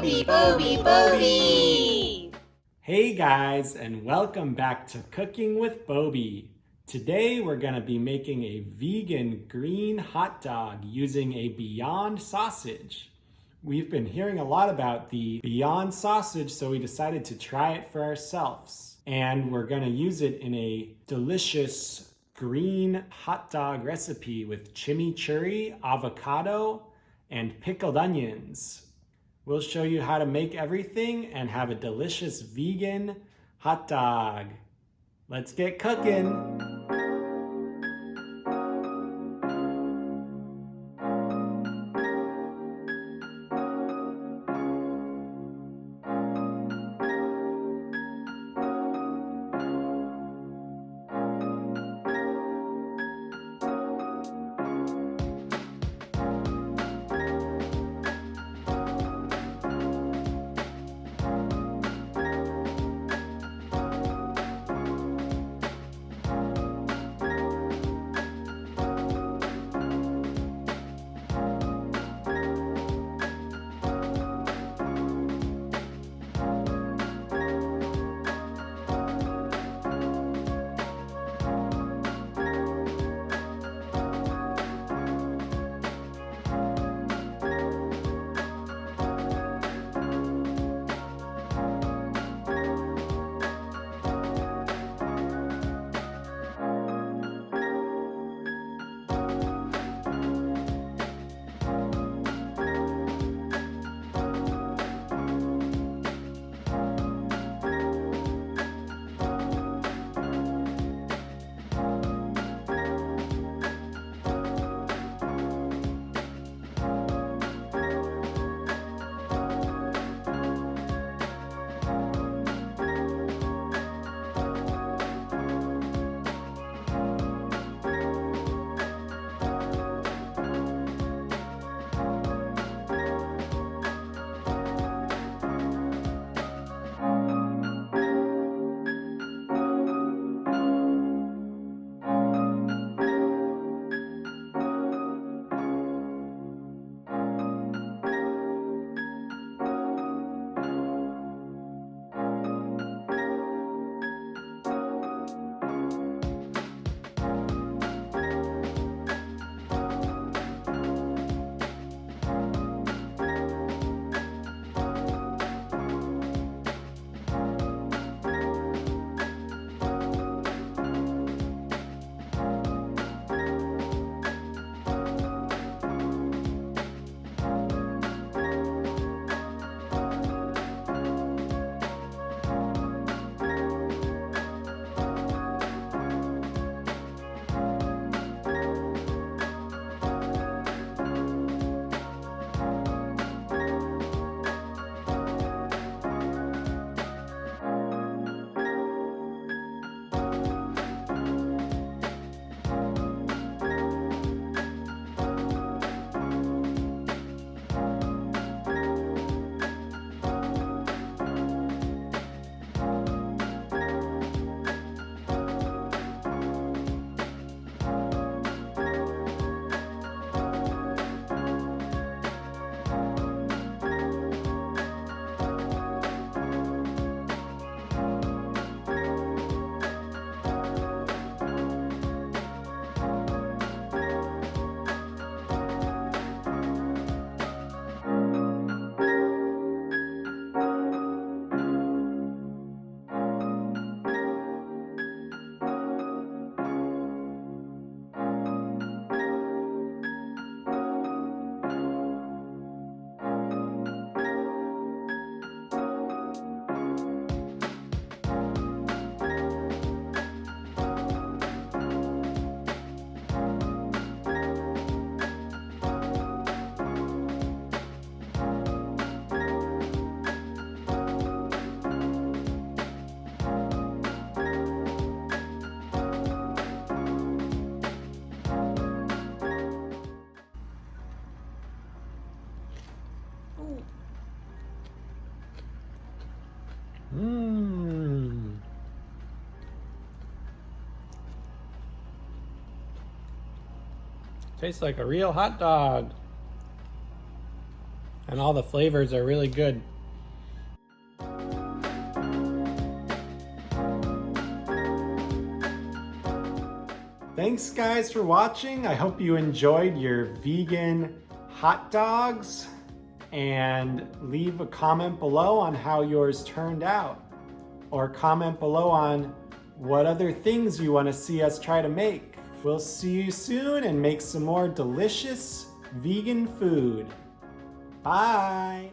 Bobby! Hey guys, and welcome back to Cooking with Bobby. Today we're going to be making a vegan green hot dog using a Beyond sausage. We've been hearing a lot about the Beyond sausage, so we decided to try it for ourselves. And we're going to use it in a delicious green hot dog recipe with chimichurri, avocado, and pickled onions. We'll show you how to make everything and have a delicious vegan hot dog. Let's get cooking. Tastes like a real hot dog. And all the flavors are really good. Thanks guys for watching. I hope you enjoyed your vegan hot dogs, and leave a comment below on how yours turned out, or comment below on what other things you want to see us try to make. We'll see you soon and make some more delicious vegan food. Bye.